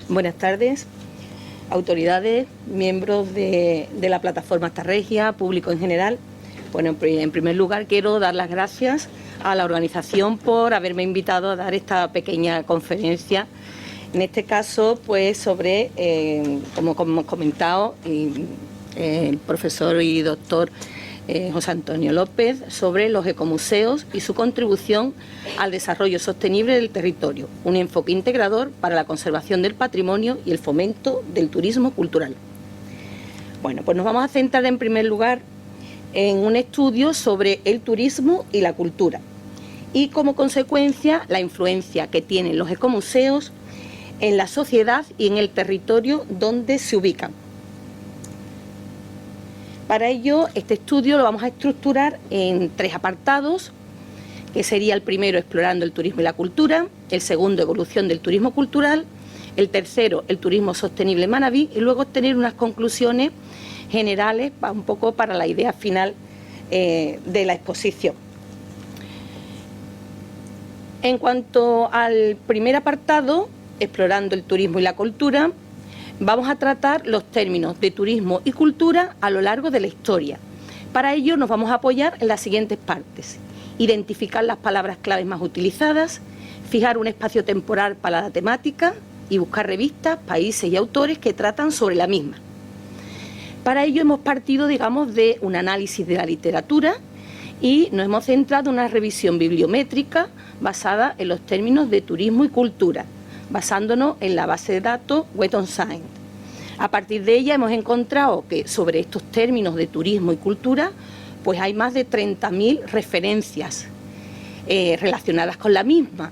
Buenas tardes, autoridades, miembros de la plataforma Astarregia, público en general. Bueno, en primer lugar quiero dar las gracias a la organización por haberme invitado a dar esta pequeña conferencia. En este caso, pues sobre, como hemos comentado, el profesor y doctor José Antonio López, sobre los ecomuseos y su contribución al desarrollo sostenible del territorio, un enfoque integrador para la conservación del patrimonio y el fomento del turismo cultural. Bueno, pues nos vamos a centrar en primer lugar en un estudio sobre el turismo y la cultura y como consecuencia la influencia que tienen los ecomuseos en la sociedad y en el territorio donde se ubican. Para ello, este estudio lo vamos a estructurar en 3 apartados, que sería el primero, explorando el turismo y la cultura, el segundo, evolución del turismo cultural, el tercero, el turismo sostenible en Manabí, y luego tener unas conclusiones generales un poco para la idea final de la exposición. En cuanto al primer apartado, explorando el turismo y la cultura, vamos a tratar los términos de turismo y cultura a lo largo de la historia. Para ello nos vamos a apoyar en las siguientes partes: identificar las palabras claves más utilizadas, fijar un espacio temporal para la temática y buscar revistas, países y autores que tratan sobre la misma. Para ello hemos partido, digamos, de un análisis de la literatura y nos hemos centrado en una revisión bibliométrica basada en los términos de turismo y cultura, basándonos en la base de datos Web on Science. A partir de ella hemos encontrado que sobre estos términos de turismo y cultura pues hay más de 30.000 referencias relacionadas con la misma,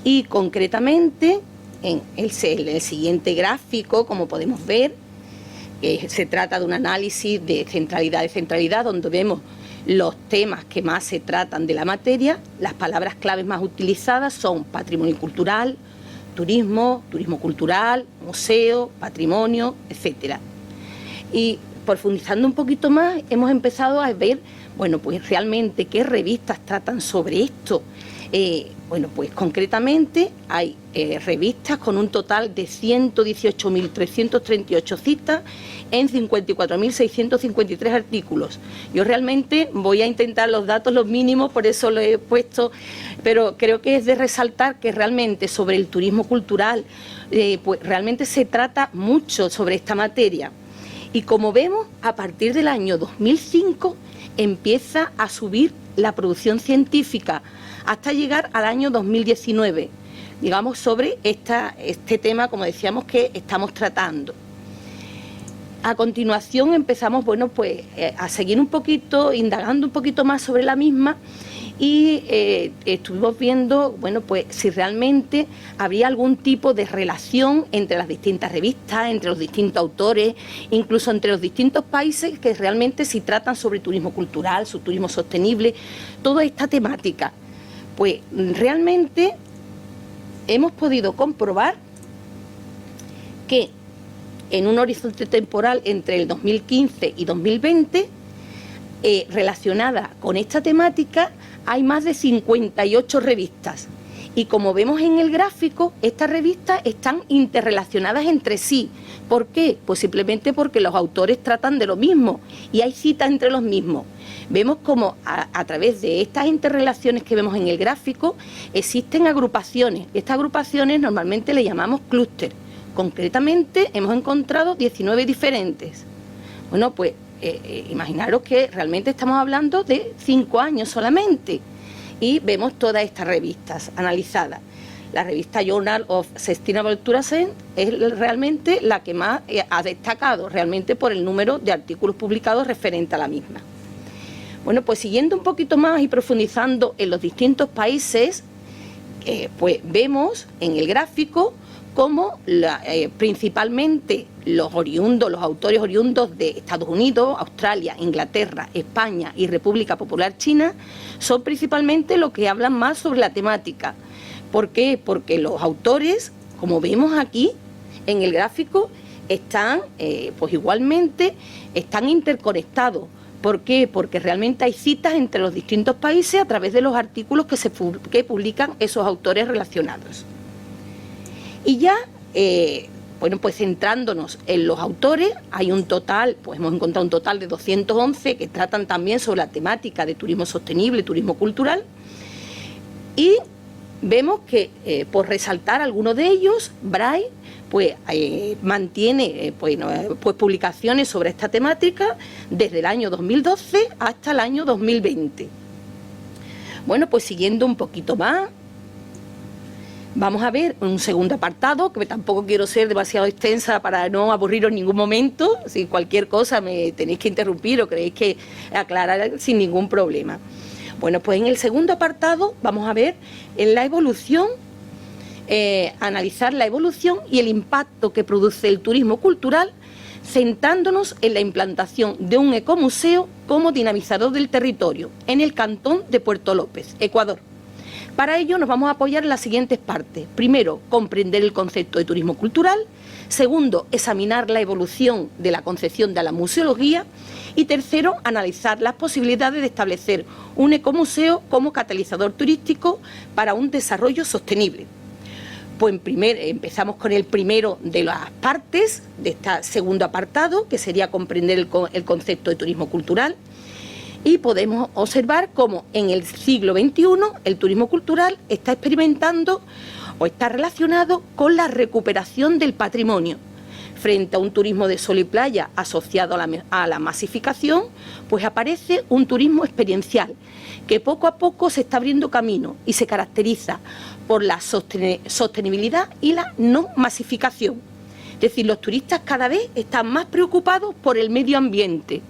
y concretamente en el siguiente gráfico, como podemos ver, se trata de un análisis de centralidad, donde vemos los temas que más se tratan de la materia. Las palabras claves más utilizadas son patrimonio cultural, turismo, turismo cultural, museo, patrimonio, etcétera. Y profundizando un poquito más, hemos empezado a ver, bueno, pues realmente qué revistas tratan sobre esto. Bueno, pues concretamente hay revistas con un total de 118.338 citas en 54.653 artículos. Yo realmente voy a intentar los datos los mínimos, por eso lo he puesto, pero creo que es de resaltar que realmente sobre el turismo cultural, pues realmente se trata mucho sobre esta materia. Y como vemos, a partir del año 2005 empieza a subir la producción científica hasta llegar al año 2019, digamos, sobre este tema, como decíamos, que estamos tratando. A continuación empezamos, bueno, pues a seguir un poquito, indagando un poquito más sobre la misma, y estuvimos viendo, bueno, pues si realmente habría algún tipo de relación entre las distintas revistas, entre los distintos autores, incluso entre los distintos países que realmente si tratan sobre turismo cultural, su turismo sostenible, toda esta temática. Pues realmente hemos podido comprobar que en un horizonte temporal entre el 2015 y 2020, relacionada con esta temática, hay más de 58 revistas. Y como vemos en el gráfico, estas revistas están interrelacionadas entre sí. ¿Por qué? Pues simplemente porque los autores tratan de lo mismo y hay citas entre los mismos. Vemos como a través de estas interrelaciones que vemos en el gráfico existen agrupaciones. Estas agrupaciones normalmente le llamamos clúster. Concretamente hemos encontrado 19 diferentes. Bueno, pues imaginaros que realmente estamos hablando de 5 años solamente y vemos todas estas revistas analizadas. La revista Journal of Sustainable Tourism es realmente la que más ha destacado, realmente por el número de artículos publicados referente a la misma. Bueno, pues siguiendo un poquito más y profundizando en los distintos países, pues vemos en el gráfico cómo principalmente los autores oriundos de Estados Unidos, Australia, Inglaterra, España y República Popular China son principalmente los que hablan más sobre la temática. ¿Por qué? Porque los autores, como vemos aquí en el gráfico, están pues igualmente están interconectados. ¿Por qué? Porque realmente hay citas entre los distintos países a través de los artículos que publican esos autores relacionados. Y ya bueno, pues centrándonos en los autores, hay un total, pues hemos encontrado un total de 211 que tratan también sobre la temática de turismo sostenible, turismo cultural, y vemos que, por resaltar algunos de ellos, Braille pues mantiene pues publicaciones sobre esta temática desde el año 2012 hasta el año 2020. Bueno, pues siguiendo un poquito más, vamos a ver un segundo apartado, que tampoco quiero ser demasiado extensa para no aburriros en ningún momento. Si cualquier cosa me tenéis que interrumpir o queréis que aclarar sin ningún problema. Bueno, pues en el segundo apartado vamos a ver en la evolución, analizar la evolución y el impacto que produce el turismo cultural, centrándonos en la implantación de un ecomuseo como dinamizador del territorio en el cantón de Puerto López, Ecuador. Para ello nos vamos a apoyar en las siguientes partes. Primero, comprender el concepto de turismo cultural. Segundo, examinar la evolución de la concepción de la museología. Y tercero, analizar las posibilidades de establecer un ecomuseo como catalizador turístico para un desarrollo sostenible. Pues empezamos con el primero de las partes de este segundo apartado, que sería comprender el concepto de turismo cultural. Y podemos observar cómo en el siglo XXI el turismo cultural está experimentando o está relacionado con la recuperación del patrimonio. Frente a un turismo de sol y playa asociado a la masificación, pues aparece un turismo experiencial que poco a poco se está abriendo camino y se caracteriza por la sostenibilidad y la no masificación. Es decir, los turistas cada vez están más preocupados por el medio ambiente.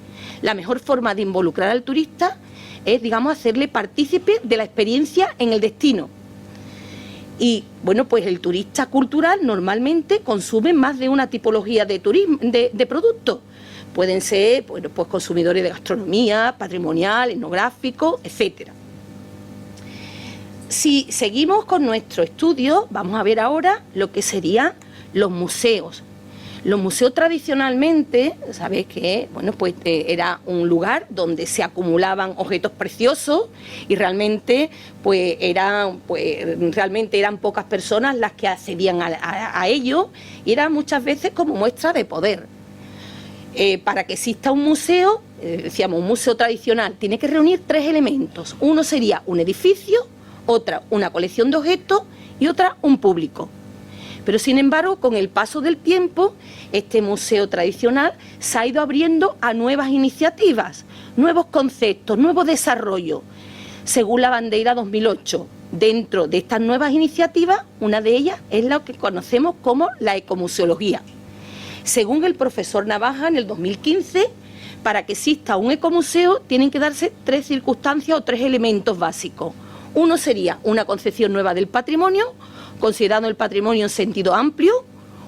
La mejor forma de involucrar al turista es, digamos, hacerle partícipe de la experiencia en el destino. Y, bueno, pues el turista cultural normalmente consume más de una tipología de productos. Pueden ser, bueno, pues consumidores de gastronomía, patrimonial, etnográfico, etcétera. Si seguimos con nuestro estudio, vamos a ver ahora lo que serían los museos. Los museos tradicionalmente, sabéis que bueno, pues era un lugar donde se acumulaban objetos preciosos y realmente eran pocas personas las que accedían a ello, y era muchas veces como muestra de poder. Para que exista un museo, decíamos un museo tradicional, tiene que reunir tres elementos. Uno sería un edificio, otra una colección de objetos y otra un público. Pero sin embargo, con el paso del tiempo, este museo tradicional se ha ido abriendo a nuevas iniciativas, nuevos conceptos, nuevos desarrollos. Según la Bandera 2008, dentro de estas nuevas iniciativas, una de ellas es lo que conocemos como la ecomuseología. Según el profesor Navaja, en el 2015, para que exista un ecomuseo tienen que darse tres circunstancias o tres elementos básicos. Uno sería una concepción nueva del patrimonio, considerando el patrimonio en sentido amplio,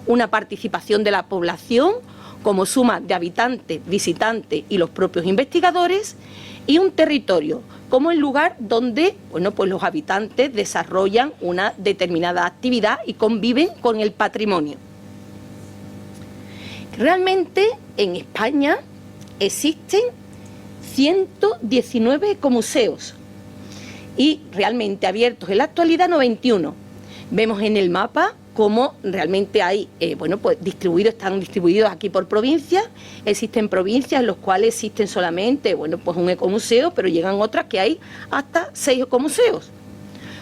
una participación de la población como suma de habitantes, visitantes y los propios investigadores, y un territorio como el lugar donde bueno, pues los habitantes desarrollan una determinada actividad y conviven con el patrimonio. Realmente en España existen 119 ecomuseos y realmente abiertos en la actualidad 91. Vemos en el mapa cómo realmente hay, están distribuidos aquí por provincias. Existen provincias en las cuales existen solamente, un ecomuseo, pero llegan otras que hay hasta 6 ecomuseos.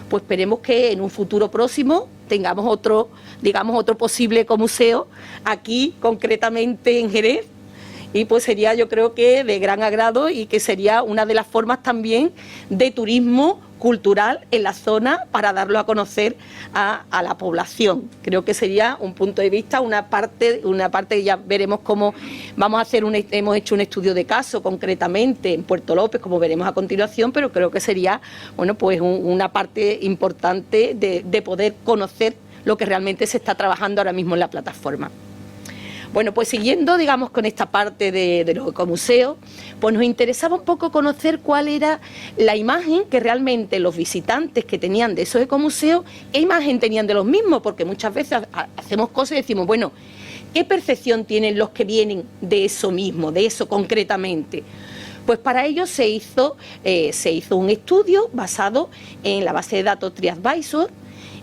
Pues esperemos que en un futuro próximo tengamos otro posible ecomuseo aquí, concretamente en Jerez, y pues sería, yo creo que de gran agrado, y que sería una de las formas también de turismo cultural en la zona para darlo a conocer a la población. Creo que sería un punto de vista, una parte que ya veremos cómo vamos a hacer. Hemos hecho un estudio de caso concretamente en Puerto López, como veremos a continuación, pero creo que sería una parte importante de poder conocer lo que realmente se está trabajando ahora mismo en la plataforma. Bueno, pues siguiendo, digamos, con esta parte de los ecomuseos, pues nos interesaba un poco conocer cuál era la imagen que realmente los visitantes que tenían de esos ecomuseos, qué imagen tenían de los mismos, porque muchas veces hacemos cosas y decimos, bueno, ¿qué percepción tienen los que vienen de eso mismo, de eso concretamente? Pues para ello se hizo un estudio basado en la base de datos TriAdvisor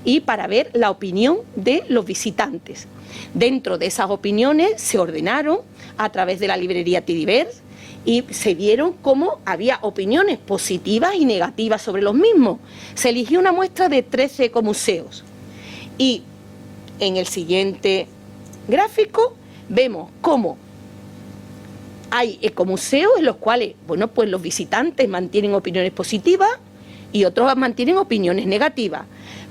y para ver la opinión de los visitantes. Dentro de esas opiniones se ordenaron a través de la librería Tidivers y se vieron cómo había opiniones positivas y negativas sobre los mismos. Se eligió una muestra de 13 ecomuseos y en el siguiente gráfico vemos cómo hay ecomuseos en los cuales, bueno, pues los visitantes mantienen opiniones positivas y otros mantienen opiniones negativas.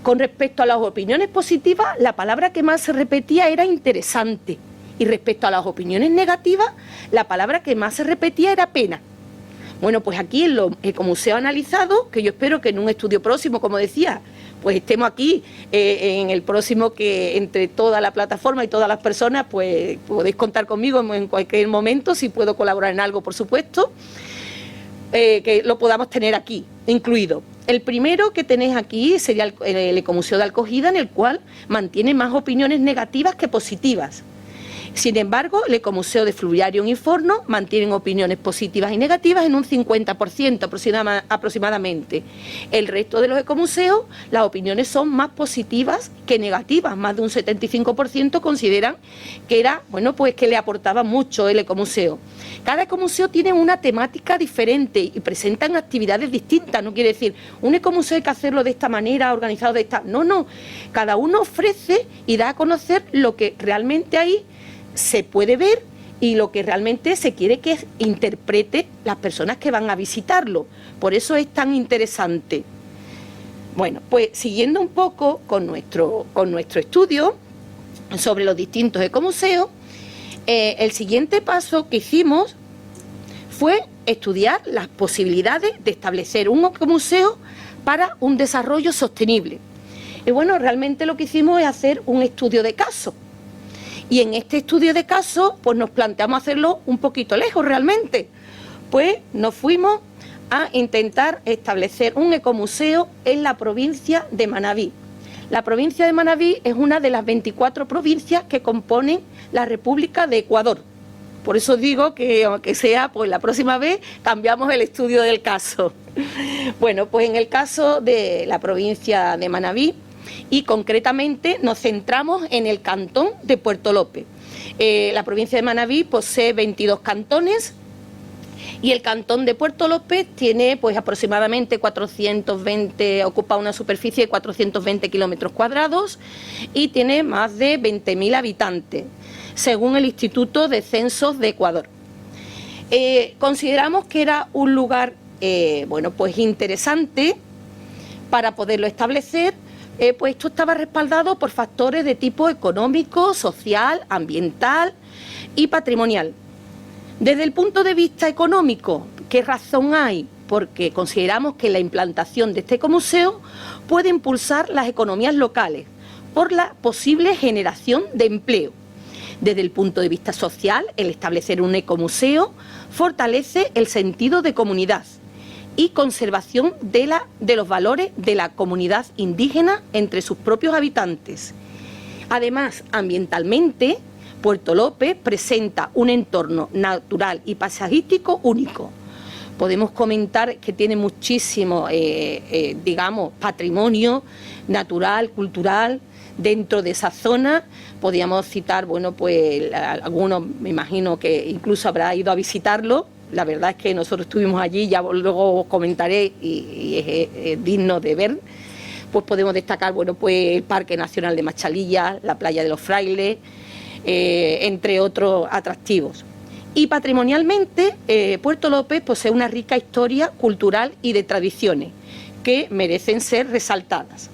Con respecto a las opiniones positivas, la palabra que más se repetía era interesante. Y respecto a las opiniones negativas, la palabra que más se repetía era pena. Bueno, pues aquí en los ecomuseos analizados, que yo espero que en un estudio próximo, como decía, pues estemos aquí en el próximo, que entre toda la plataforma y todas las personas, pues podéis contar conmigo en cualquier momento, si puedo colaborar en algo, por supuesto, que lo podamos tener aquí, incluido. El primero que tenéis aquí sería el Ecomuseo de Alcogida, en el cual mantiene más opiniones negativas que positivas. Sin embargo, el Ecomuseo de Fluviarium y Forno mantienen opiniones positivas y negativas en un 50% aproximadamente. El resto de los ecomuseos, las opiniones son más positivas que negativas. Más de un 75% consideran que era, bueno, pues que le aportaba mucho el ecomuseo. Cada ecomuseo tiene una temática diferente y presentan actividades distintas. No quiere decir, un ecomuseo hay que hacerlo de esta manera, organizado de esta... No, no. Cada uno ofrece y da a conocer lo que realmente ahí se puede ver y lo que realmente se quiere que interprete las personas que van a visitarlo. Por eso es tan interesante. Bueno, pues siguiendo un poco con nuestro estudio sobre los distintos ecomuseos, el siguiente paso que hicimos fue estudiar las posibilidades de establecer un ecomuseo para un desarrollo sostenible. Y bueno, realmente lo que hicimos es hacer un estudio de caso. Y en este estudio de caso, pues nos planteamos hacerlo un poquito lejos realmente. Pues nos fuimos a intentar establecer un ecomuseo en la provincia de Manabí. La provincia de Manabí es una de las 24 provincias que componen la República de Ecuador. Por eso digo que, aunque sea, pues la próxima vez cambiamos el estudio del caso. Bueno, pues en el caso de la provincia de Manabí, y concretamente nos centramos en el cantón de Puerto López. La provincia de Manabí posee 22 cantones y el cantón de Puerto López tiene pues aproximadamente 420, ocupa una superficie de 420 kilómetros cuadrados y tiene más de 20.000 habitantes, según el Instituto de Censos de Ecuador. Consideramos que era un lugar bueno, pues interesante para poderlo establecer. Pues esto estaba respaldado por factores de tipo económico, social, ambiental y patrimonial. Desde el punto de vista económico, ¿qué razón hay? Porque consideramos que la implantación de este ecomuseo puede impulsar las economías locales por la posible generación de empleo. Desde el punto de vista social, el establecer un ecomuseo fortalece el sentido de comunidad y conservación de los valores de la comunidad indígena entre sus propios habitantes. Además, ambientalmente, Puerto López presenta un entorno natural y paisajístico único. Podemos comentar que tiene muchísimo, digamos, patrimonio natural, cultural, dentro de esa zona. Podríamos citar, bueno, pues algunos, me imagino que incluso habrá ido a visitarlo. La verdad es que nosotros estuvimos allí, ya luego os comentaré, y es digno de ver. Pues podemos destacar, bueno, pues el Parque Nacional de Machalilla, la Playa de los Frailes, entre otros atractivos. Y patrimonialmente, Puerto López posee una rica historia cultural y de tradiciones que merecen ser resaltadas.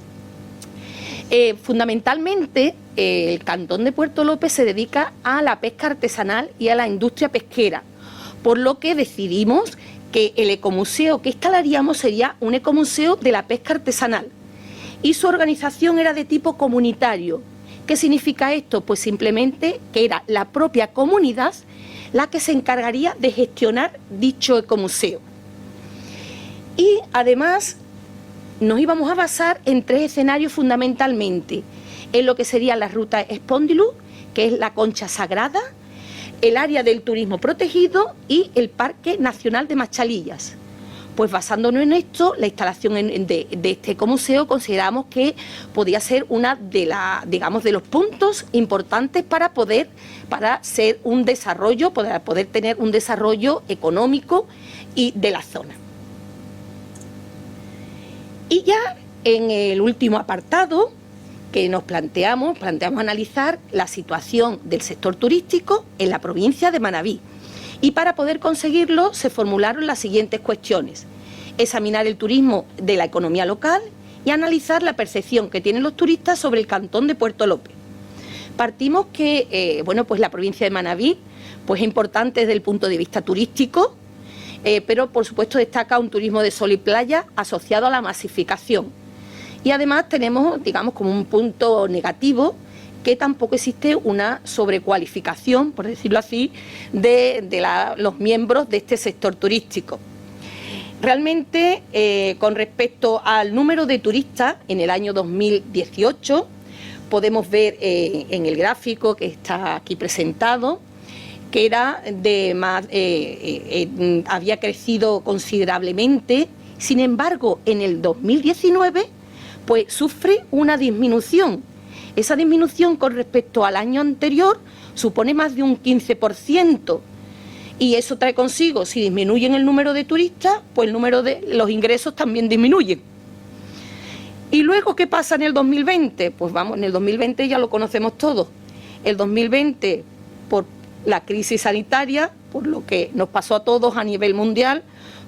Fundamentalmente, el cantón de Puerto López se dedica a la pesca artesanal y a la industria pesquera, por lo que decidimos que el ecomuseo que instalaríamos sería un ecomuseo de la pesca artesanal y su organización era de tipo comunitario. ¿Qué significa esto? Pues simplemente que era la propia comunidad la que se encargaría de gestionar dicho ecomuseo. Y además nos íbamos a basar en 3 escenarios fundamentalmente, en lo que sería la ruta Espóndilus, que es la concha sagrada, el área del turismo protegido y el Parque Nacional de Machalillas. Pues basándonos en esto, la instalación de este ecomuseo consideramos que podía ser una de de los puntos importantes para ser un desarrollo, poder tener un desarrollo económico y de la zona. Y ya en el último apartado que nos planteamos analizar la situación del sector turístico en la provincia de Manabí. Y para poder conseguirlo se formularon las siguientes cuestiones: examinar el turismo de la economía local y analizar la percepción que tienen los turistas sobre el cantón de Puerto López. Partimos que pues la provincia de Manabí pues es importante desde el punto de vista turístico, pero por supuesto destaca un turismo de sol y playa asociado a la masificación. Y además tenemos, digamos, como un punto negativo, que tampoco existe una sobrecualificación, por decirlo así, de los miembros de este sector turístico. Realmente, con respecto al número de turistas en el año 2018, podemos ver en el gráfico que está aquí presentado, que había crecido considerablemente. Sin embargo, en el 2019, pues sufre una disminución. Esa disminución con respecto al año anterior supone más de un 15%. Y eso trae consigo, si disminuyen el número de turistas, pues el número de los ingresos también disminuyen. ¿Y luego qué pasa en el 2020? Pues vamos, en el 2020 ya lo conocemos todos. El 2020, por la crisis sanitaria, por lo que nos pasó a todos a nivel mundial,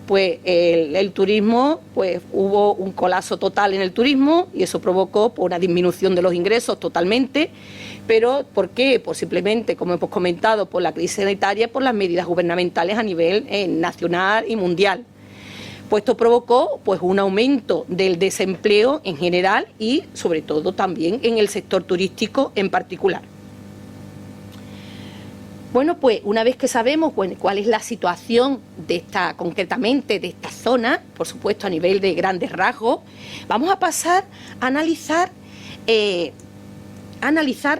pues el turismo, pues hubo un colapso total en el turismo y eso provocó pues, una disminución de los ingresos totalmente. ¿Pero por qué? Pues simplemente, como hemos comentado, por la crisis sanitaria, por las medidas gubernamentales a nivel nacional y mundial. Pues esto provocó pues, un aumento del desempleo en general y sobre todo también en el sector turístico en particular. Bueno, pues una vez que sabemos cuál es la situación concretamente de esta zona, por supuesto a nivel de grandes rasgos, vamos a pasar a analizar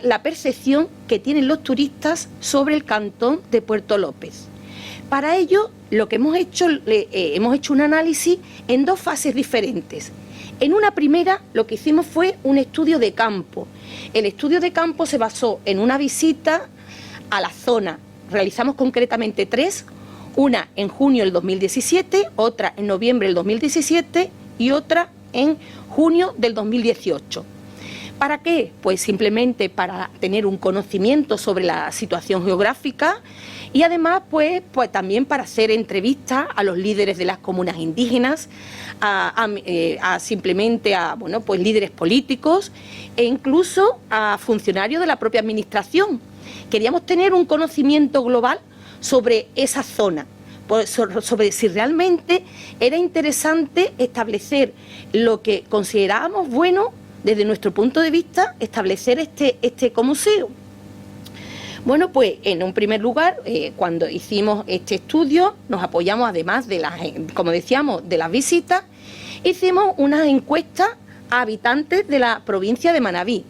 la percepción que tienen los turistas sobre el cantón de Puerto López. Para ello, lo que hemos hecho un análisis en dos fases diferentes. En una primera, lo que hicimos fue un estudio de campo. El estudio de campo se basó en una visita a la zona. Realizamos concretamente 3, una en junio del 2017, otra en noviembre del 2017 y otra en junio del 2018. ¿Para qué? Pues simplemente para tener un conocimiento sobre la situación geográfica y además pues también para hacer entrevistas a los líderes de las comunas indígenas, simplemente a líderes políticos e incluso a funcionarios de la propia administración. Queríamos tener un conocimiento global sobre esa zona, sobre si realmente era interesante establecer lo que considerábamos bueno desde nuestro punto de vista, establecer este ecomuseo. Bueno, pues en un primer lugar, cuando hicimos este estudio, nos apoyamos además de como decíamos, de las visitas, hicimos una encuesta a habitantes de la provincia de Manabí.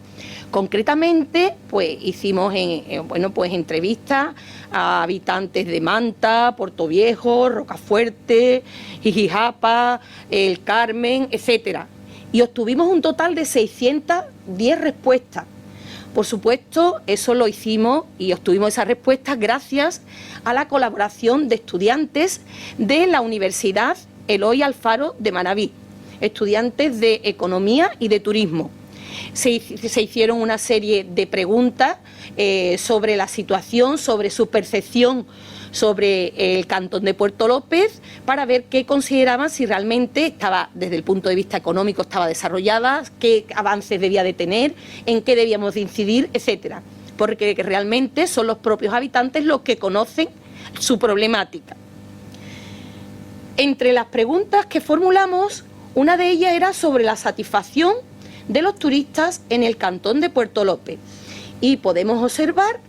Concretamente, pues hicimos entrevistas a habitantes de Manta, Puerto Viejo, Rocafuerte, Jijijapa, El Carmen, etcétera. Y obtuvimos un total de 610 respuestas. Por supuesto, eso lo hicimos y obtuvimos esas respuestas gracias a la colaboración de estudiantes de la Universidad Eloy Alfaro de Manabí, estudiantes de Economía y de Turismo. Se hicieron una serie de preguntas sobre la situación, sobre su percepción sobre el cantón de Puerto López, para ver qué consideraban, si realmente estaba, desde el punto de vista económico, estaba desarrollada, qué avances debía de tener, en qué debíamos de incidir, etcétera. Porque realmente son los propios habitantes los que conocen su problemática. Entre las preguntas que formulamos, una de ellas era sobre la satisfacción de los turistas en el cantón de Puerto López. Y podemos observar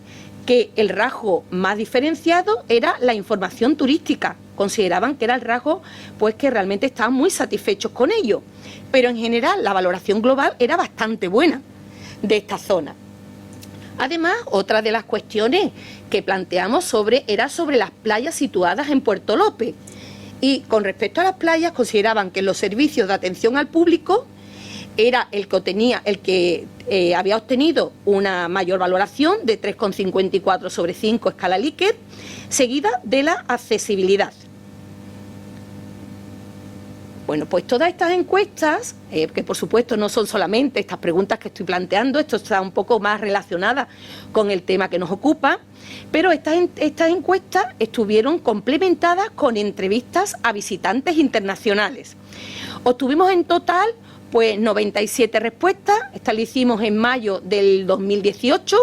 que el rasgo más diferenciado era la información turística. Consideraban que era el rasgo pues que realmente estaban muy satisfechos con ello. Pero en general la valoración global era bastante buena de esta zona. Además, otra de las cuestiones que planteamos era sobre las playas situadas en Puerto López. Y con respecto a las playas, consideraban que los servicios de atención al público era el que había obtenido una mayor valoración de 3,54 sobre 5 escala Likert, seguida de la accesibilidad. Bueno, pues todas estas encuestas, que por supuesto no son solamente estas preguntas que estoy planteando, esto está un poco más relacionada con el tema que nos ocupa, pero estas encuestas estuvieron complementadas con entrevistas a visitantes internacionales. Obtuvimos en total pues 97 respuestas, estas las hicimos en mayo del 2018,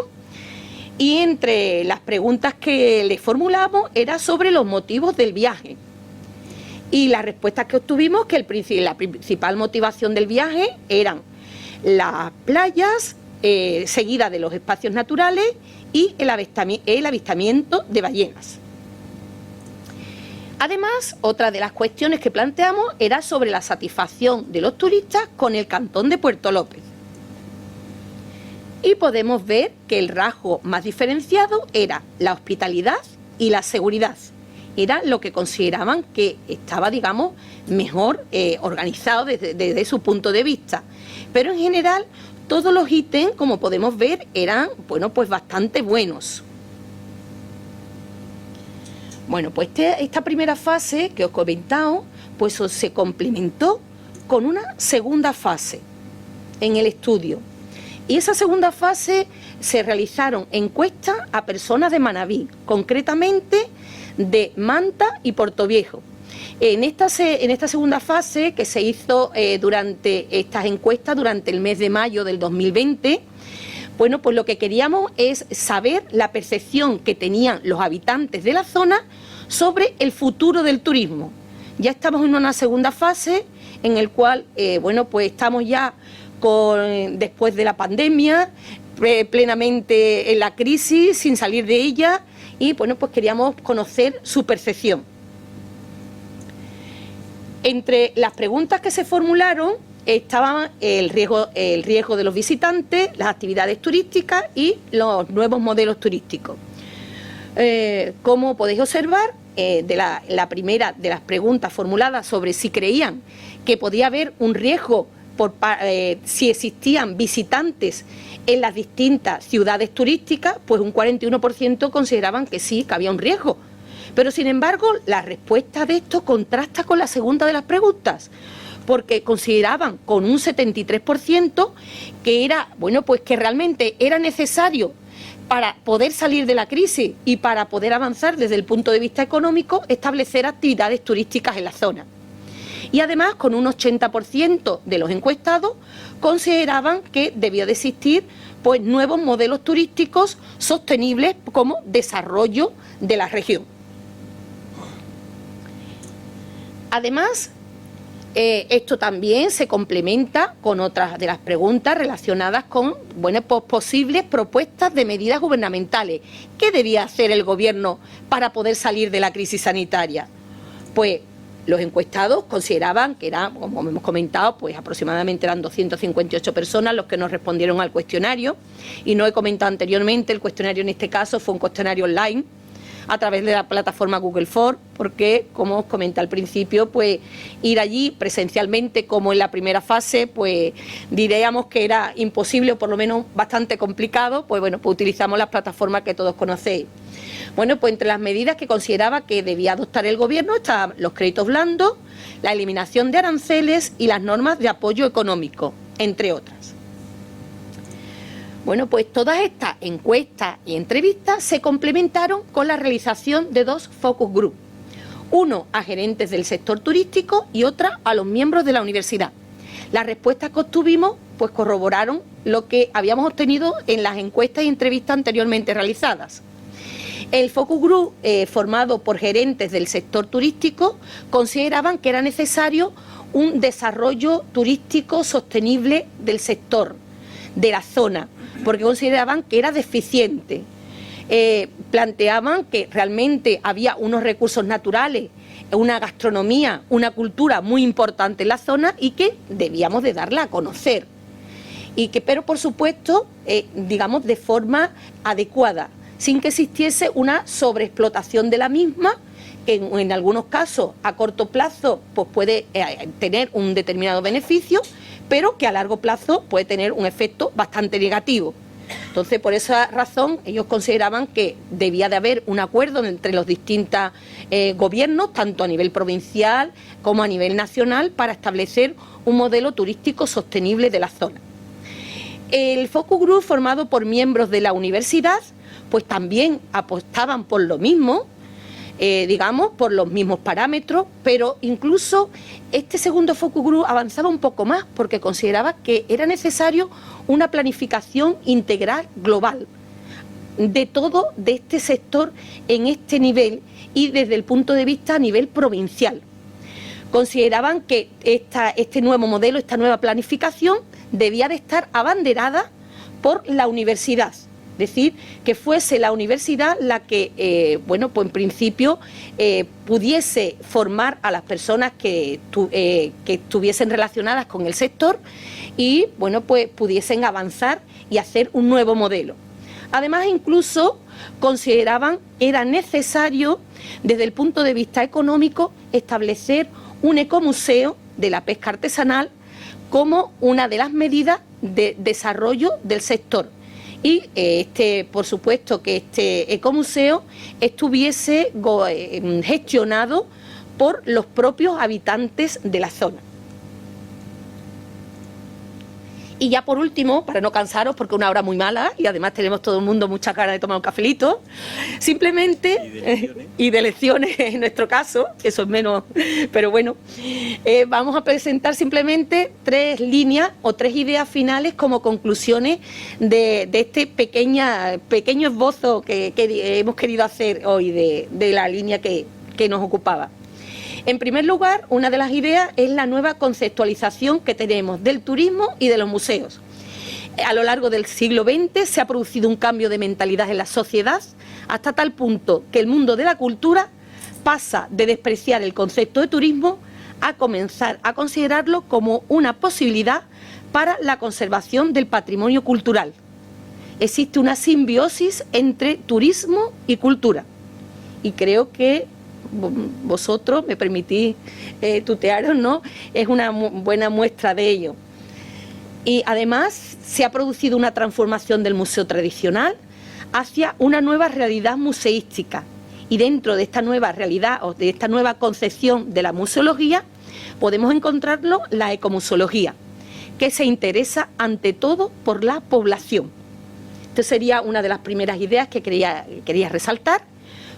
y entre las preguntas que le formulamos era sobre los motivos del viaje. Y las respuestas que obtuvimos, que la principal motivación del viaje eran las playas, seguida de los espacios naturales y el avistamiento de ballenas. Además, otra de las cuestiones que planteamos era sobre la satisfacción de los turistas con el cantón de Puerto López. Y podemos ver que el rasgo más diferenciado era la hospitalidad y la seguridad. Era lo que consideraban que estaba, digamos, mejor organizado desde su punto de vista. Pero en general, todos los ítems, como podemos ver, eran, bueno, pues bastante buenos. Bueno, pues esta primera fase que os he comentado, pues se complementó con una segunda fase en el estudio. Y esa segunda fase se realizaron encuestas a personas de Manabí, concretamente de Manta y Portoviejo. En esta segunda fase, que se hizo durante estas encuestas durante el mes de mayo del 2020, bueno, pues lo que queríamos es saber la percepción que tenían los habitantes de la zona sobre el futuro del turismo. Ya estamos en una segunda fase en el cual, bueno, pues estamos ya después de la pandemia, plenamente en la crisis, sin salir de ella, y bueno, pues queríamos conocer su percepción. Entre las preguntas que se formularon estaban el riesgo de los visitantes, las actividades turísticas y los nuevos modelos turísticos. Como podéis observar, la primera de las preguntas formuladas sobre si creían que podía haber un riesgo si existían visitantes en las distintas ciudades turísticas, pues un 41% consideraban que sí, que había un riesgo. Pero sin embargo, la respuesta de esto contrasta con la segunda de las preguntas, porque consideraban con un 73% que era, bueno, pues que realmente era necesario para poder salir de la crisis y para poder avanzar desde el punto de vista económico, establecer actividades turísticas en la zona. Y además, con un 80% de los encuestados consideraban que debía de existir pues nuevos modelos turísticos sostenibles como desarrollo de la región. Además, esto también se complementa con otras de las preguntas relacionadas con posibles propuestas de medidas gubernamentales. ¿Qué debía hacer el Gobierno para poder salir de la crisis sanitaria? Pues los encuestados consideraban que eran, como hemos comentado, pues aproximadamente eran 258 personas los que nos respondieron al cuestionario. Y no he comentado anteriormente, el cuestionario en este caso fue un cuestionario online a través de la plataforma Google Forms, porque, como os comenté al principio, pues ir allí presencialmente como en la primera fase, pues diríamos que era imposible o por lo menos bastante complicado, pues bueno, pues utilizamos las plataformas que todos conocéis. Bueno, pues entre las medidas que consideraba que debía adoptar el Gobierno estaban los créditos blandos, la eliminación de aranceles y las normas de apoyo económico, entre otras. Bueno, pues todas estas encuestas y entrevistas se complementaron con la realización de dos focus group, uno a gerentes del sector turístico y otra a los miembros de la universidad. Las respuestas que obtuvimos pues corroboraron lo que habíamos obtenido en las encuestas y entrevistas anteriormente realizadas. El focus group, formado por gerentes del sector turístico, consideraban que era necesario un desarrollo turístico sostenible del sector, de la zona, porque consideraban que era deficiente. Planteaban que realmente había unos recursos naturales, una gastronomía, una cultura muy importante en la zona y que debíamos de darla a conocer. Pero por supuesto, digamos, de forma adecuada, sin que existiese una sobreexplotación de la misma que en algunos casos a corto plazo pues puede tener un determinado beneficio, pero que a largo plazo puede tener un efecto bastante negativo. Entonces, por esa razón, ellos consideraban que debía de haber un acuerdo entre los distintos gobiernos, tanto a nivel provincial como a nivel nacional, para establecer un modelo turístico sostenible de la zona. El Focus Group, formado por miembros de la universidad, pues también apostaban por lo mismo, digamos, por los mismos parámetros, pero incluso este segundo Focus Group avanzaba un poco más porque consideraba que era necesario una planificación integral global de todo de este sector en este nivel y desde el punto de vista a nivel provincial. Consideraban que este nuevo modelo, esta nueva planificación debía de estar abanderada por la universidad. Es decir, que fuese la universidad la que, bueno, pues en principio pudiese formar a las personas que estuviesen relacionadas con el sector y, bueno, pues pudiesen avanzar y hacer un nuevo modelo. Además, incluso consideraban que era necesario, desde el punto de vista económico, establecer un ecomuseo de la pesca artesanal como una de las medidas de desarrollo del sector. Y por supuesto, que este ecomuseo estuviese gestionado por los propios habitantes de la zona. Y ya por último, para no cansaros, porque es una hora muy mala y además tenemos todo el mundo muchas ganas de tomar un cafelito, simplemente, y de lecciones en nuestro caso, que eso es menos, pero bueno, vamos a presentar simplemente 3 líneas o 3 ideas finales como conclusiones de este pequeño esbozo que hemos querido hacer hoy de la línea que nos ocupaba. En primer lugar, una de las ideas es la nueva conceptualización que tenemos del turismo y de los museos. A lo largo del siglo XX se ha producido un cambio de mentalidad en la sociedad hasta tal punto que el mundo de la cultura pasa de despreciar el concepto de turismo a comenzar a considerarlo como una posibilidad para la conservación del patrimonio cultural. Existe una simbiosis entre turismo y cultura y creo que vosotros, me permitís tutearos, ¿no? Es una buena muestra de ello. Y además se ha producido una transformación del museo tradicional hacia una nueva realidad museística. Y dentro de esta nueva realidad o de esta nueva concepción de la museología podemos encontrarlo la ecomuseología, que se interesa ante todo por la población. Esta sería una de las primeras ideas que quería resaltar.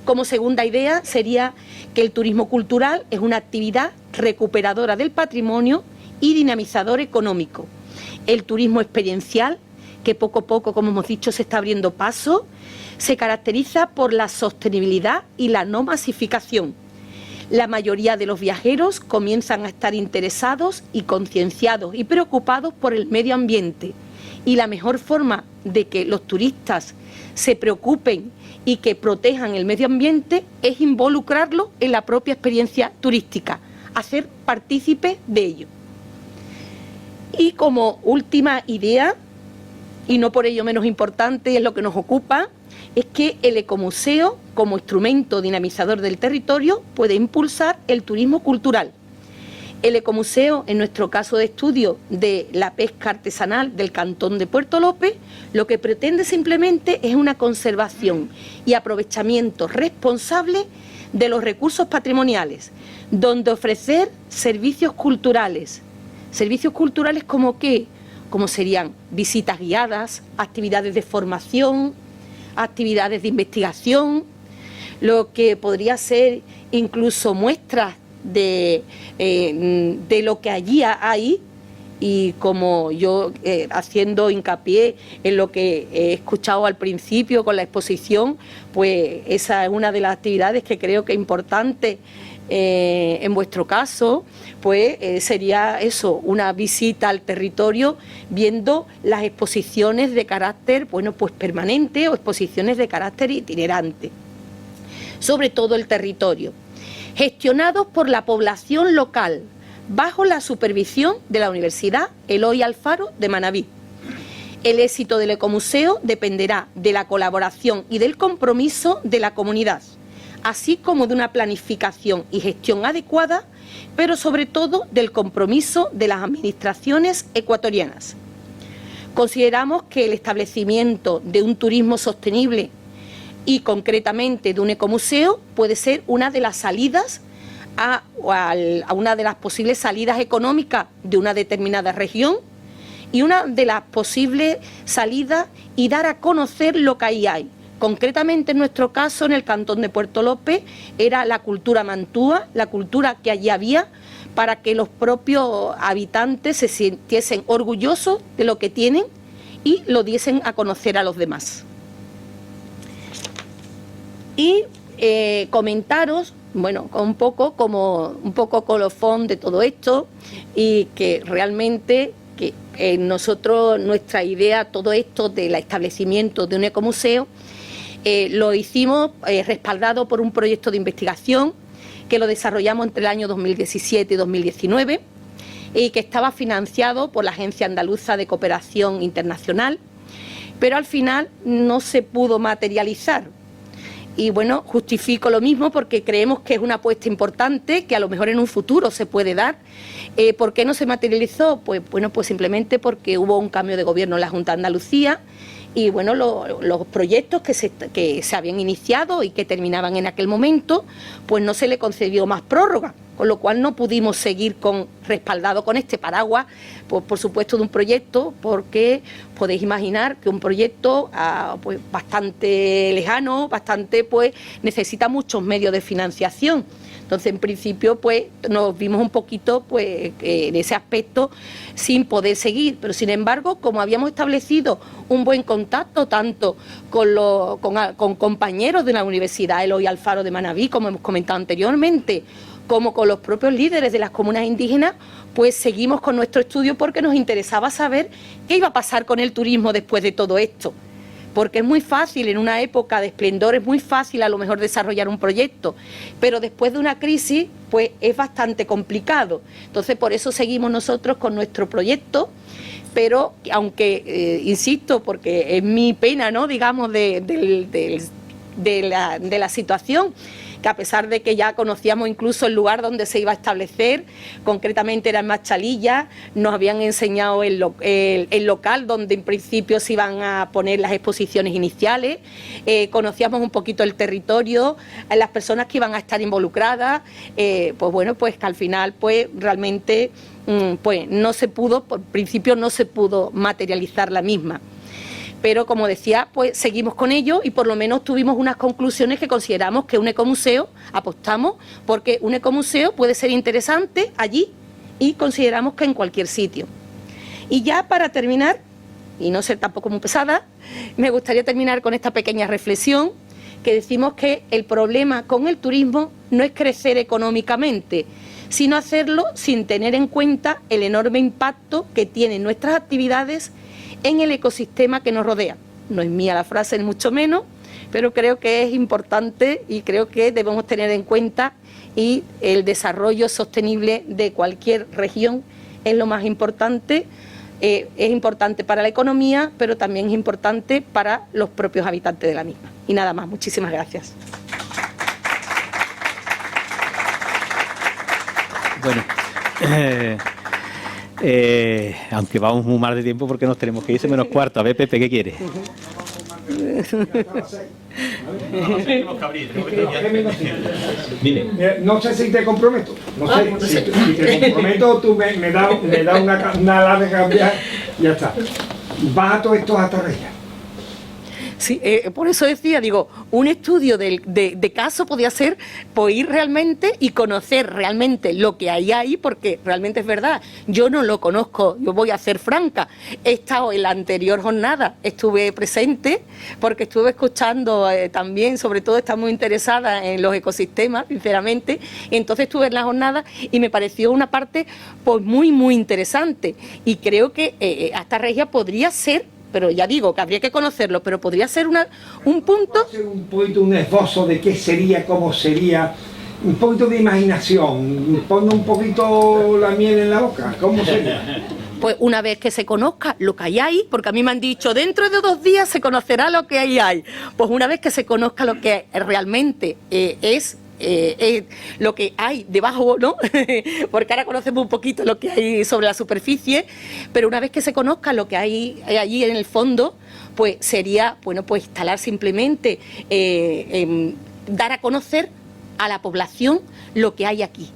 Como segunda idea sería que el turismo cultural es una actividad recuperadora del patrimonio y dinamizador económico. El turismo experiencial, que poco a poco, como hemos dicho, se está abriendo paso, se caracteriza por la sostenibilidad y la no masificación. La mayoría de los viajeros comienzan a estar interesados y concienciados y preocupados por el medio ambiente. Y la mejor forma de que los turistas se preocupen y que protejan el medio ambiente es involucrarlo en la propia experiencia turística, hacer partícipe de ello. Y como última idea, y no por ello menos importante, es lo que nos ocupa, es que el ecomuseo, como instrumento dinamizador del territorio, puede impulsar el turismo cultural. El ecomuseo, en nuestro caso de estudio de la pesca artesanal del cantón de Puerto López, lo que pretende simplemente es una conservación y aprovechamiento responsable de los recursos patrimoniales, donde ofrecer servicios culturales. ¿Servicios culturales como qué? Como serían visitas guiadas, actividades de formación, actividades de investigación, lo que podría ser incluso muestras de lo que allí hay, y como yo haciendo hincapié en lo que he escuchado al principio con la exposición, pues esa es una de las actividades que creo que es importante en vuestro caso, pues sería eso, una visita al territorio viendo las exposiciones de carácter, bueno, pues permanente o exposiciones de carácter itinerante, sobre todo el territorio, gestionados por la población local, bajo la supervisión de la Universidad Eloy Alfaro de Manabí. El éxito del ecomuseo dependerá de la colaboración y del compromiso de la comunidad, así como de una planificación y gestión adecuada, pero sobre todo del compromiso de las administraciones ecuatorianas. Consideramos que el establecimiento de un turismo sostenible y concretamente de un ecomuseo puede ser una de las salidas a una de las posibles salidas económicas de una determinada región y una de las posibles salidas y dar a conocer lo que ahí hay. Concretamente en nuestro caso, en el cantón de Puerto López, era la cultura mantúa, la cultura que allí había, para que los propios habitantes se sintiesen orgullosos de lo que tienen y lo diesen a conocer a los demás. Y comentaros, bueno, un poco colofón de todo esto, y que realmente nuestra idea, todo esto del establecimiento de un ecomuseo, lo hicimos respaldado por un proyecto de investigación que lo desarrollamos entre el año 2017 y 2019 y que estaba financiado por la Agencia Andaluza de Cooperación Internacional, pero al final no se pudo materializar. Y bueno, justifico lo mismo porque creemos que es una apuesta importante que a lo mejor en un futuro se puede dar. ¿Por qué no se materializó? Pues bueno, pues simplemente porque hubo un cambio de gobierno en la Junta de Andalucía y bueno, los proyectos que se habían iniciado y que terminaban en aquel momento, pues no se le concedió más prórroga, con lo cual no pudimos seguir respaldado con este paraguas, pues por supuesto de un proyecto, porque podéis imaginar que un proyecto pues bastante lejano, pues necesita muchos medios de financiación. Entonces, en principio, pues nos vimos un poquito pues en ese aspecto sin poder seguir. Pero, sin embargo, como habíamos establecido un buen contacto tanto con compañeros de la Universidad Eloy Alfaro de Manabí, como hemos comentado anteriormente, como con los propios líderes de las comunas indígenas, pues seguimos con nuestro estudio porque nos interesaba saber qué iba a pasar con el turismo después de todo esto. Porque es muy fácil, en una época de esplendor, es muy fácil a lo mejor desarrollar un proyecto, pero después de una crisis, pues es bastante complicado. Entonces, por eso seguimos nosotros con nuestro proyecto, pero aunque, insisto, porque es mi pena, ¿no?, digamos, de la situación, que a pesar de que ya conocíamos incluso el lugar donde se iba a establecer, concretamente era en Machalilla, nos habían enseñado el local donde en principio se iban a poner las exposiciones iniciales, conocíamos un poquito el territorio, las personas que iban a estar involucradas, pues bueno, pues que al final pues realmente pues no se pudo, por principio no se pudo materializar la misma. Pero, como decía, pues seguimos con ello y por lo menos tuvimos unas conclusiones que consideramos que un ecomuseo, apostamos, porque un ecomuseo puede ser interesante allí y consideramos que en cualquier sitio. Y ya para terminar, y no ser tampoco muy pesada, me gustaría terminar con esta pequeña reflexión, que decimos que el problema con el turismo no es crecer económicamente, sino hacerlo sin tener en cuenta el enorme impacto que tienen nuestras actividades en el ecosistema que nos rodea. No es mía la frase, ni mucho menos, pero creo que es importante y creo que debemos tener en cuenta, y el desarrollo sostenible de cualquier región es lo más importante. Es importante para la economía, pero también es importante para los propios habitantes de la misma. Y nada más, muchísimas gracias. Bueno, aunque vamos muy mal de tiempo porque nos tenemos que irse menos cuarto. A ver, Pepe, ¿qué quieres? No sé si te comprometo. No sé, si te comprometo, tú me das una larga cambiar y ya está. Vas a todo esto hasta Reyes. Sí, por eso decía, digo, un estudio de caso podía ser pues ir realmente y conocer realmente lo que hay ahí, porque realmente es verdad, yo no lo conozco, yo voy a ser franca, he estado en la anterior jornada, estuve presente porque estuve escuchando también, sobre todo está muy interesada en los ecosistemas, sinceramente, y entonces estuve en la jornada y me pareció una parte pues muy interesante, y creo que hasta Regia podría ser, pero ya digo que habría que conocerlo, pero podría ser un punto... Hacer un poquito un esbozo de qué sería, cómo sería, un poquito de imaginación, ponme un poquito la miel en la boca, ¿cómo sería? Pues una vez que se conozca lo que hay ahí, porque a mí me han dicho, dentro de 2 días se conocerá lo que hay. Pues una vez que se conozca lo que realmente es lo que hay debajo, ¿no? Porque ahora conocemos un poquito lo que hay sobre la superficie, pero una vez que se conozca lo que hay allí en el fondo, pues sería, bueno, pues instalar simplemente, dar a conocer a la población lo que hay aquí.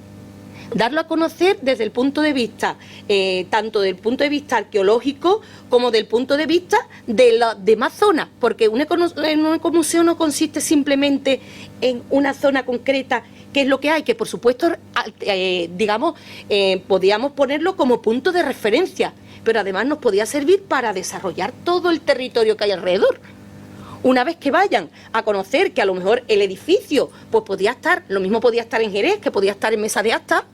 Darlo a conocer desde el punto de vista, tanto del punto de vista arqueológico como del punto de vista de las demás zonas, porque un ecomuseo no consiste simplemente en una zona concreta, que es lo que hay, que por supuesto, digamos, podíamos ponerlo como punto de referencia, pero además nos podía servir para desarrollar todo el territorio que hay alrededor. Una vez que vayan a conocer que a lo mejor el edificio, pues podía estar, lo mismo podía estar en Jerez, que podía estar en Mesa de Asta,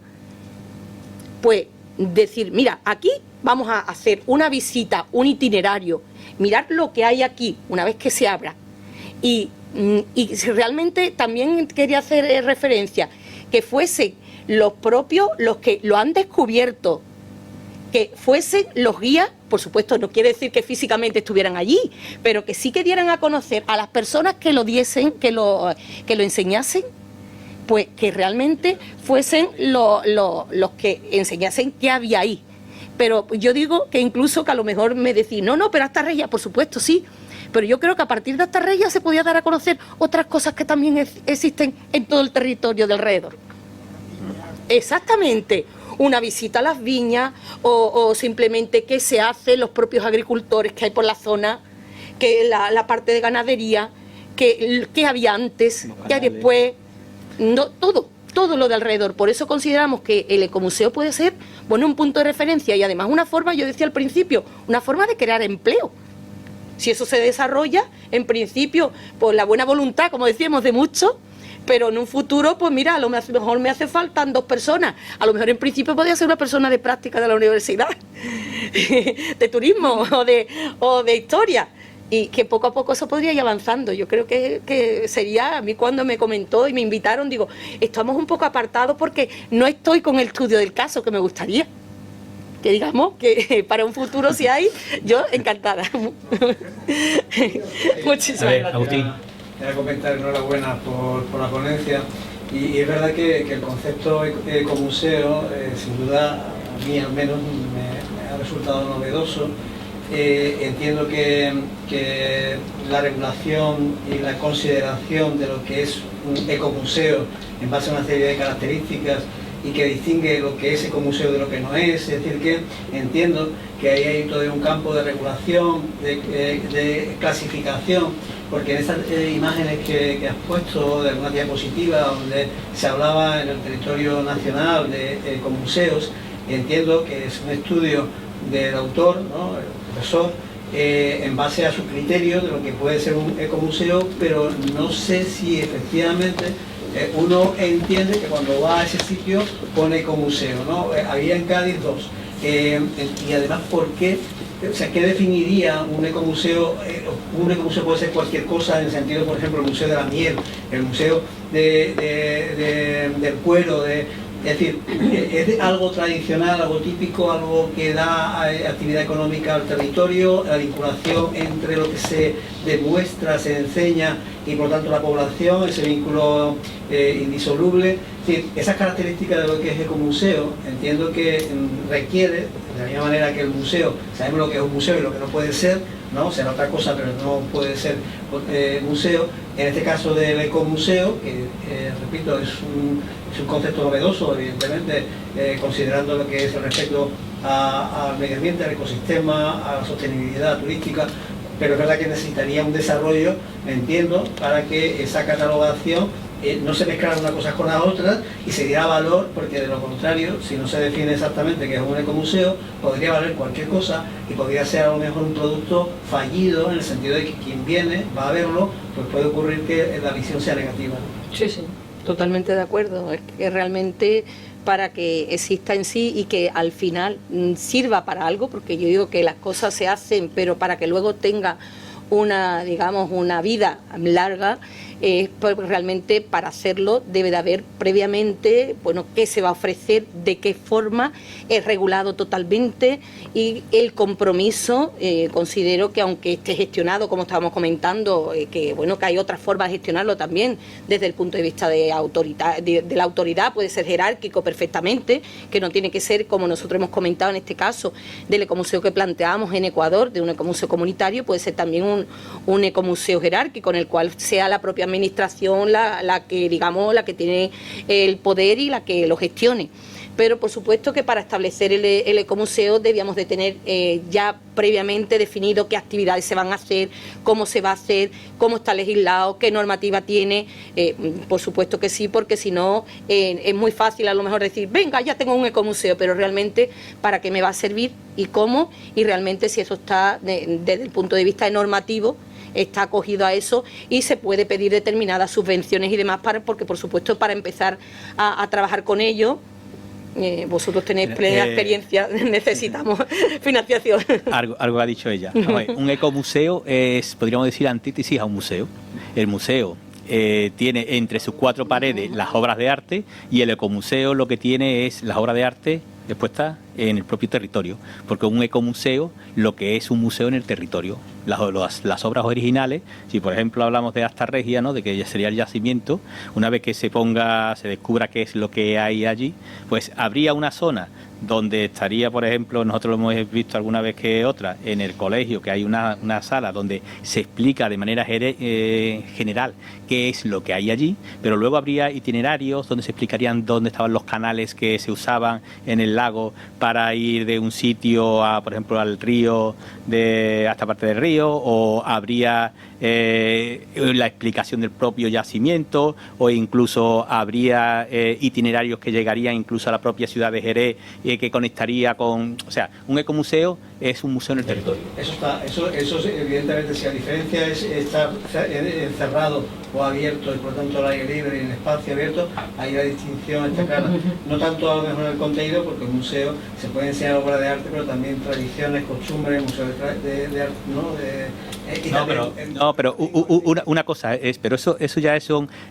pues decir, mira, aquí vamos a hacer una visita, un itinerario, mirar lo que hay aquí una vez que se abra. Y realmente también quería hacer referencia, que fuesen los propios, los que lo han descubierto, que fuesen los guías, por supuesto no quiere decir que físicamente estuvieran allí, pero que sí que dieran a conocer a las personas que lo diesen, que lo enseñasen, pues que realmente fuesen los que enseñasen qué había ahí. Pero yo digo que incluso que a lo mejor me decís, no, pero Astarreya, por supuesto, sí, pero yo creo que a partir de Astarreya se podía dar a conocer otras cosas que también existen en todo el territorio de alrededor. Exactamente, una visita a las viñas o simplemente qué se hace los propios agricultores que hay por la zona, que la parte de ganadería, que había antes, que hay después, no, todo lo de alrededor. Por eso consideramos que el ecomuseo puede ser, bueno, un punto de referencia y además una forma, yo decía al principio, una forma de crear empleo. Si eso se desarrolla, en principio, por la buena voluntad, como decíamos, de muchos, pero en un futuro, pues mira, a lo mejor me hace faltan 2 personas. A lo mejor en principio podría ser una persona de práctica de la universidad, de turismo o de historia. Y que poco a poco eso podría ir avanzando. Yo creo que sería, a mí cuando me comentó y me invitaron, digo, estamos un poco apartados porque no estoy con el estudio del caso que me gustaría. Que digamos que para un futuro si hay, yo encantada. Muchísimas gracias. Agustín. Quería comentar enhorabuena por la ponencia y es verdad que el concepto ecomuseo sin duda a mí al menos me ha resultado novedoso. Entiendo que la regulación y la consideración de lo que es un ecomuseo en base a una serie de características y que distingue lo que es ecomuseo de lo que no es decir que entiendo que ahí hay todo un campo de regulación, de clasificación, porque en estas imágenes que has puesto de alguna diapositiva donde se hablaba en el territorio nacional de ecomuseos, entiendo que es un estudio del autor, ¿no?, el profesor, en base a su criterio de lo que puede ser un ecomuseo, pero no sé si efectivamente uno entiende que cuando va a ese sitio pone ecomuseo, ¿no? Había en Cádiz 2. Y además, ¿por qué? O sea, ¿qué definiría un ecomuseo? Un ecomuseo puede ser cualquier cosa, en el sentido, por ejemplo, el Museo de la Miel, el Museo del Cuero, es decir, ¿es algo tradicional, algo típico, algo que da actividad económica al territorio, la vinculación entre lo que se demuestra, se enseña y por tanto la población, ese vínculo indisoluble? Es decir, esas características de lo que es ecomuseo, entiendo que requiere, de la misma manera que el museo, sabemos lo que es un museo y lo que no puede ser, ¿no? Será otra cosa, pero no puede ser museo. En este caso del ecomuseo, que repito, es un concepto novedoso, evidentemente, considerando lo que es el respeto al medio ambiente, al ecosistema, a la sostenibilidad turística, pero es verdad que necesitaría un desarrollo, entiendo, para que esa catalogación no se mezclaran unas cosas con las otras y se diera valor, porque de lo contrario, si no se define exactamente qué es un ecomuseo, podría valer cualquier cosa y podría ser a lo mejor un producto fallido, en el sentido de que quien viene va a verlo, pues puede ocurrir que la visión sea negativa. Sí, totalmente de acuerdo. Es que realmente para que exista en sí y que al final sirva para algo, porque yo digo que las cosas se hacen, pero para que luego tenga digamos, una vida larga, pues realmente para hacerlo debe de haber previamente, bueno, qué se va a ofrecer, de qué forma, es regulado totalmente, y el compromiso, considero que aunque esté gestionado, como estábamos comentando, que bueno, que hay otras formas de gestionarlo también desde el punto de vista de la autoridad, puede ser jerárquico perfectamente, que no tiene que ser, como nosotros hemos comentado en este caso, del ecomuseo que planteamos en Ecuador, de un ecomuseo comunitario, puede ser también un ecomuseo jerárquico en el cual sea la propia administración la que, digamos, la que tiene el poder y la que lo gestione. Pero por supuesto que para establecer el ecomuseo debíamos de tener ya previamente definido qué actividades se van a hacer, cómo se va a hacer, cómo está legislado, qué normativa tiene. Por supuesto que sí, porque si no es muy fácil a lo mejor decir, venga, ya tengo un ecomuseo, pero realmente para qué me va a servir y cómo, y realmente si eso está desde el punto de vista normativo, está acogido a eso, y se puede pedir determinadas subvenciones y demás, porque por supuesto para empezar a trabajar con ello, vosotros tenéis plena experiencia, necesitamos financiación. Algo ha dicho ella. Un ecomuseo es, podríamos decir, antítesis a un museo. El museo tiene entre sus 4 paredes las obras de arte, y el ecomuseo lo que tiene es las obras de arte expuestas en el propio territorio, porque un ecomuseo lo que es un museo en el territorio. Las obras originales, si por ejemplo hablamos de Asta Regia, ¿no?, de que ya sería el yacimiento, una vez que se descubra qué es lo que hay allí, pues habría una zona donde estaría, por ejemplo, nosotros lo hemos visto alguna vez que otra, en el colegio, que hay una sala donde se explica de manera general qué es lo que hay allí, pero luego habría itinerarios donde se explicarían dónde estaban los canales que se usaban en el lago para ir de un sitio a, por ejemplo, al río, a esta parte del río, o habría la explicación del propio yacimiento, o incluso habría itinerarios que llegarían incluso a la propia ciudad de Jerez, que conectaría con... O sea, un ecomuseo es un museo en el territorio. Eso evidentemente, si la diferencia es estar encerrado o abierto, y por tanto al aire libre y en espacio abierto, ahí la distinción está clara. No tanto a lo mejor el contenido, porque el museo se puede enseñar obras de arte, pero también tradiciones, costumbres, museos de arte, ¿no? Pero una cosa es, pero eso ya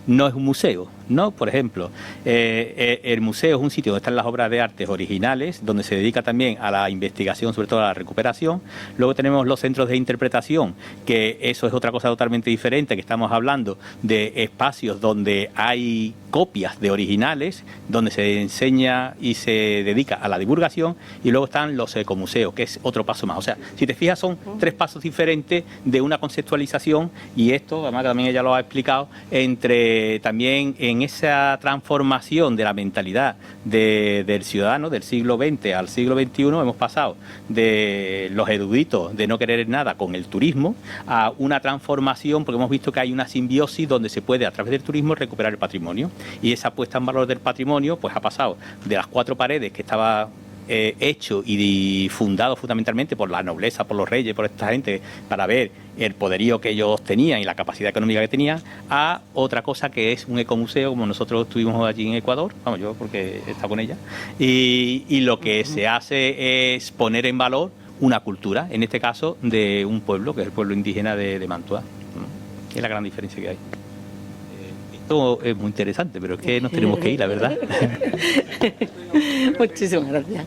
no es un museo, ¿no? Por ejemplo, el museo es un sitio donde están las obras de arte originales, donde se dedica también a la investigación, sobre todo a la recuperación. Luego tenemos los centros de interpretación, que eso es otra cosa totalmente diferente, que estamos hablando de espacios donde hay copias de originales, donde se enseña y se dedica a la divulgación, y luego están los ecomuseos, que es otro paso más. O sea, si te fijas, son 3 pasos diferentes de una conceptualización, y esto, además también ella lo ha explicado, entre también en esa transformación de la mentalidad del ciudadano del siglo XX al siglo XXI, hemos pasado de los eruditos de no querer nada con el turismo a una transformación, porque hemos visto que hay una simbiosis donde se puede a través del turismo recuperar el patrimonio, y esa puesta en valor del patrimonio pues ha pasado de las 4 paredes que estaba hecho y fundado fundamentalmente por la nobleza, por los reyes, por esta gente, para ver el poderío que ellos tenían y la capacidad económica que tenían, a otra cosa que es un ecomuseo, como nosotros estuvimos allí en Ecuador, vamos, yo porque he estado con ella, y lo que se hace es poner en valor una cultura, en este caso de un pueblo, que es el pueblo indígena de Mantua. Es la gran diferencia que hay. Esto es muy interesante, pero es que nos tenemos que ir, la verdad. Muchísimas gracias.